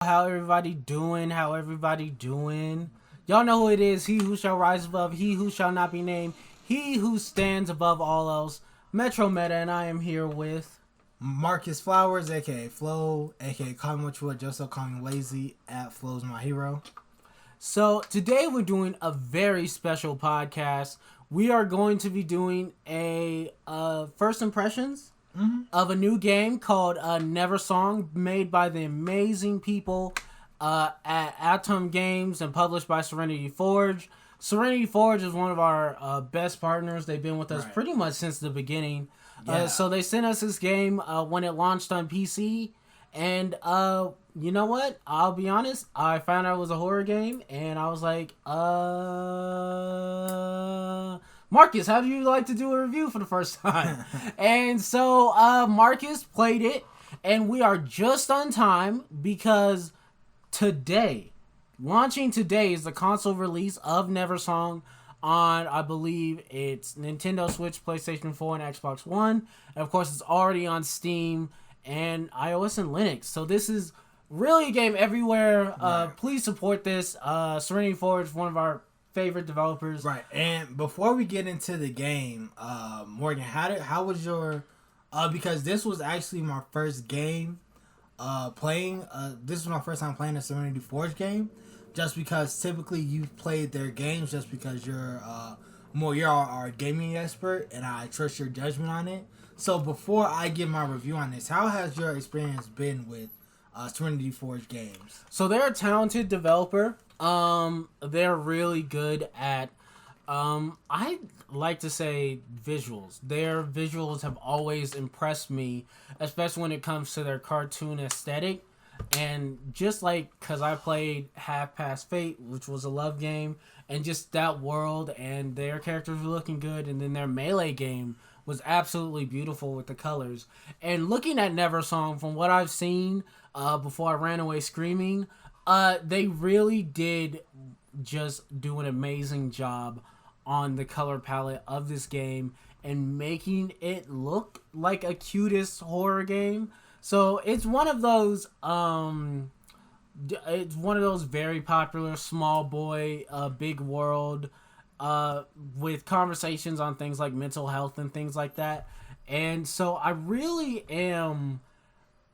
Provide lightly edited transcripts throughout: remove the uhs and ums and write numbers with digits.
How everybody doing? How everybody doing? Y'all know who it is. He who shall rise above, he who shall not be named, he who stands above all else. Metro Meta, and I am here with. Marcus Flowers, aka Flo, aka Call Me What You Want, just so call me lazy at Flo's my hero. So today we're doing a very special podcast. We are going to be doing a first impressions of a new game called Neversong, made by the amazing people at Atom Games and published by Serenity Forge. Serenity Forge is one of our best partners. They've been with us pretty much since the beginning. Yeah. So they sent us this game when it launched on PC. And you know what? I'll be honest. I found out it was a horror game, and I was like, Marcus, how do you like to do a review for the first time? And so Marcus played it, and we are just on time because launching today is the console release of Neversong on, I believe it's Nintendo Switch, PlayStation 4, and Xbox One. And of course, it's already on Steam and iOS and Linux. So this is really a game everywhere. Please support this. Serenity Forge, one of our favorite developers. Right. And before we get into the game, Morgan, how was your because this was actually my first game playing this was my first time playing a Serenity Forge game, just because typically you've played their games just because you're our gaming expert and I trust your judgment on it. So before I give my review on this, how has your experience been with Serenity Forge games? So they're a talented developer. They're really good at, I like to say visuals. Their visuals have always impressed me, especially when it comes to their cartoon aesthetic. And just like, because I played Half Past Fate, which was a love game, and just that world and their characters were looking good, and then their Melee game was absolutely beautiful with the colors. And looking at Neversong, from what I've seen before I ran away screaming, they really did just do an amazing job on the color palette of this game and making it look like a cutest horror game. So it's one of those very popular small boy big world with conversations on things like mental health and things like that. And so I really am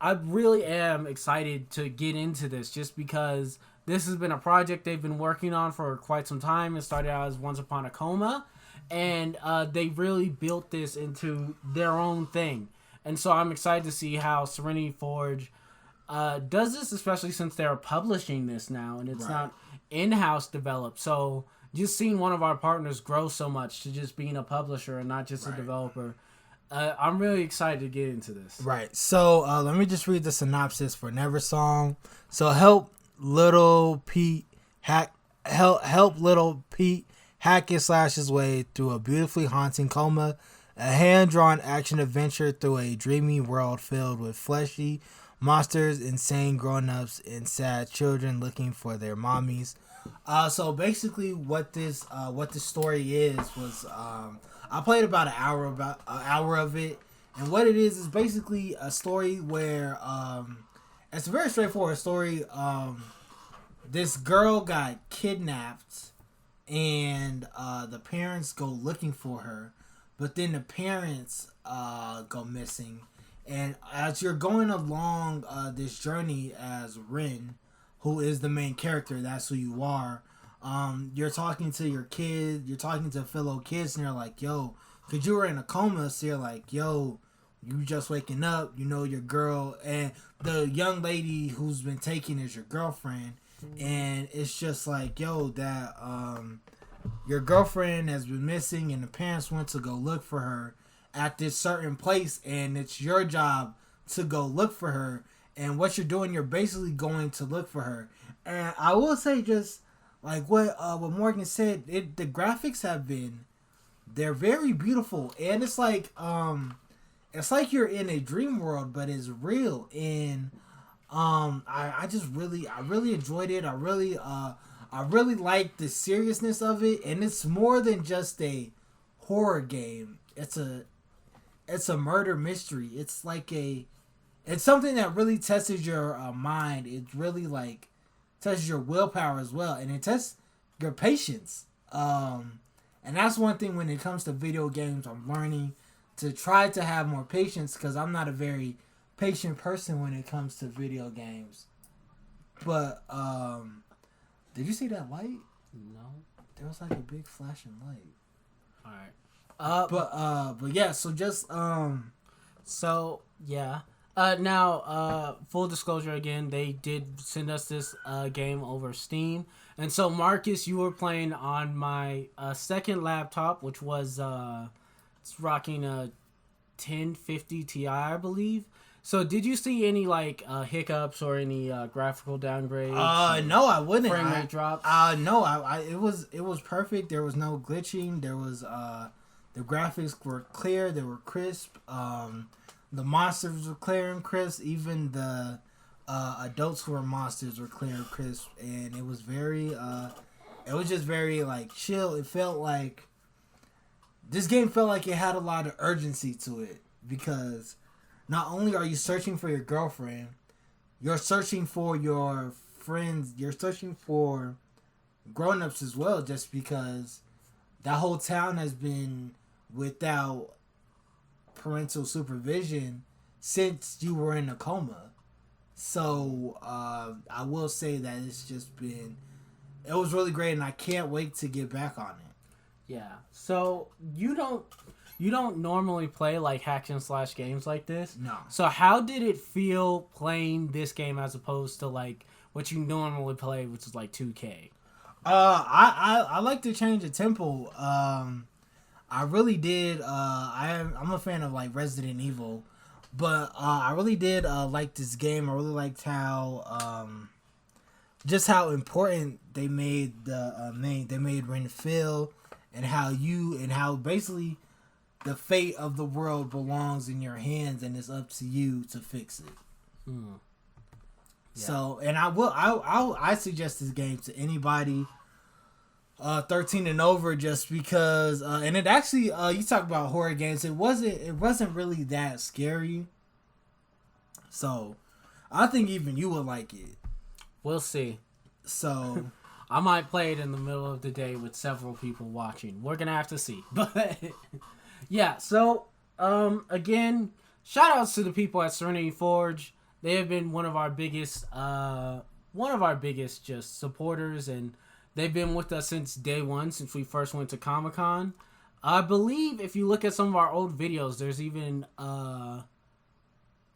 excited to get into this, just because this has been a project they've been working on for quite some time. It started out as Once Upon a Coma, and they really built this into their own thing. And so I'm excited to see how Serenity Forge does this, especially since they're publishing this now and it's not in-house developed. So just seeing one of our partners grow so much to just being a publisher and not just a developer, I'm really excited to get into this. Right. So let me just read the synopsis for Neversong. So help little Pete hack and slash his way through a beautifully haunting coma, a hand-drawn action adventure through a dreamy world filled with fleshy monsters, insane grown-ups, and sad children looking for their mommies. So basically, what this story was I played about an hour of it, and what it is basically a story where it's a very straightforward story. This girl got kidnapped, and the parents go looking for her, but then the parents go missing. And as you're going along this journey as Rin, who is the main character, that's who you are, you're talking to your kid, you're talking to fellow kids, and you're like, yo, because you were in a coma, so you're like, yo, you just waking up, you know, your girl, and the young lady who's been taken is your girlfriend, and it's just like, yo, that your girlfriend has been missing, and the parents went to go look for her at this certain place, and it's your job to go look for her, and what you're doing, you're basically going to look for her. And I will say, just like what Morgan said, the graphics they're very beautiful, and it's like you're in a dream world, but it's real. And I really enjoyed it. I really liked the seriousness of it, and it's more than just a horror game. It's a murder mystery. It's like it's something that really tests your mind. It really like tests your willpower as well, and it tests your patience. And that's one thing when it comes to video games. I'm learning to try to have more patience because I'm not a very patient person when it comes to video games. But did you see that light? No. There was like a big flashing light. All right. But yeah. So just So yeah. Now, full disclosure again, they did send us this game over Steam, and so Marcus, you were playing on my second laptop, which was it's rocking a 1050 Ti, I believe. So, did you see any like hiccups or any graphical downgrades? No, I wouldn't. Frame rate drops? No, it was perfect. There was no glitching. There was the graphics were clear. They were crisp. The monsters were clear and crisp. Even the adults who were monsters were clear and crisp. And it was very, it was just very like chill. It felt like this game felt like it had a lot of urgency to it because not only are you searching for your girlfriend, you're searching for your friends. You're searching for grown-ups as well. Just because that whole town has been without parental supervision since you were in a coma. So I will say that it's just been, it was really great, and I can't wait to get back on it. Yeah. So you don't normally play like hack and slash games like this. No. So how did it feel playing this game as opposed to like what you normally play, which is like 2K? I like to change the tempo. I really did. I'm a fan of like Resident Evil, but I really did like this game. I really liked how just how important they made they made Ren feel, and how basically the fate of the world belongs in your hands, and it's up to you to fix it. Yeah. So, and I suggest this game to anybody 13 and over, just because and it actually you talk about horror games, it wasn't really that scary, so I think even you would like it. We'll see. So I might play it in the middle of the day with several people watching. We're gonna have to see. But yeah, so again, shout outs to the people at Serenity Forge. They have been one of our biggest just supporters, and they've been with us since day one, since we first went to Comic-Con. I believe if you look at some of our old videos, there's even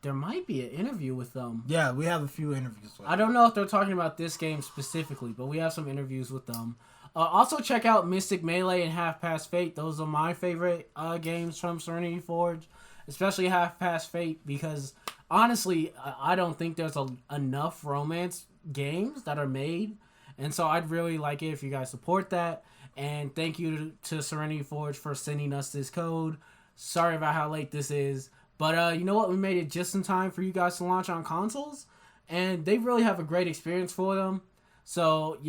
there might be an interview with them. Yeah, we have a few interviews with them. I don't know if they're talking about this game specifically, but we have some interviews with them. Also check out Mystic Melee and Half Past Fate. Those are my favorite games from Serenity Forge, especially Half Past Fate, because honestly, I don't think there's enough romance games that are made. And so I'd really like it if you guys support that. And thank you to Serenity Forge for sending us this code. Sorry about how late this is. But you know what? We made it just in time for you guys to launch on consoles. And they really have a great experience for them. So,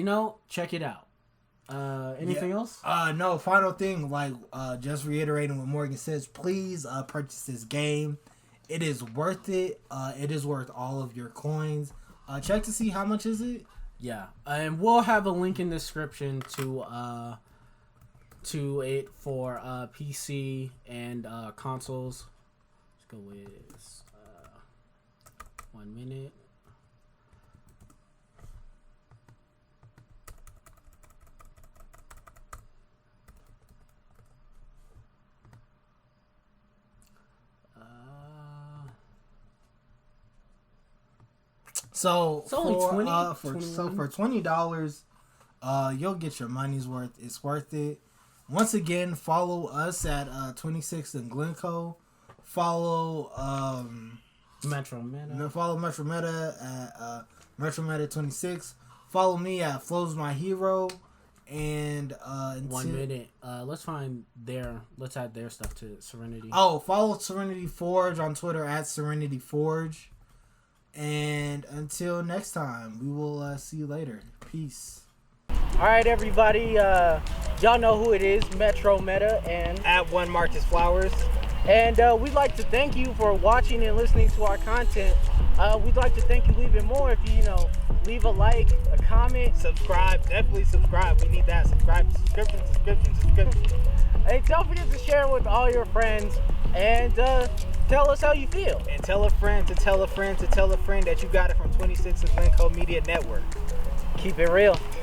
check it out. Anything else? No, final thing, just reiterating what Morgan says, please purchase this game. It is worth it. It is worth all of your coins. Check to see how much is it. Yeah, and we'll have a link in the description to it for PC and consoles. Let's go with 1 minute. So it's only $20. For $20, you'll get your money's worth. It's worth it. Once again, follow us at 26th and Glencoe. Follow Metro Meta. Follow Metro Meta at Metro Meta 26. Follow me at Flows My Hero. And 1 minute. Let's add their stuff to Serenity. Oh, follow Serenity Forge on Twitter at Serenity Forge. And until next time, we will see you later. Peace. All right, everybody. Y'all know who it is. Metro Meta and at One Marcus Flowers. And we'd like to thank you for watching and listening to our content. We'd like to thank you even more if you leave a like, a comment, Subscribe. Definitely subscribe. We need that. Subscribe. Subscription. Hey, don't forget to share with all your friends and tell us how you feel. And tell a friend to tell a friend to tell a friend that you got it from 26 of Glencoe Media Network. Keep it real.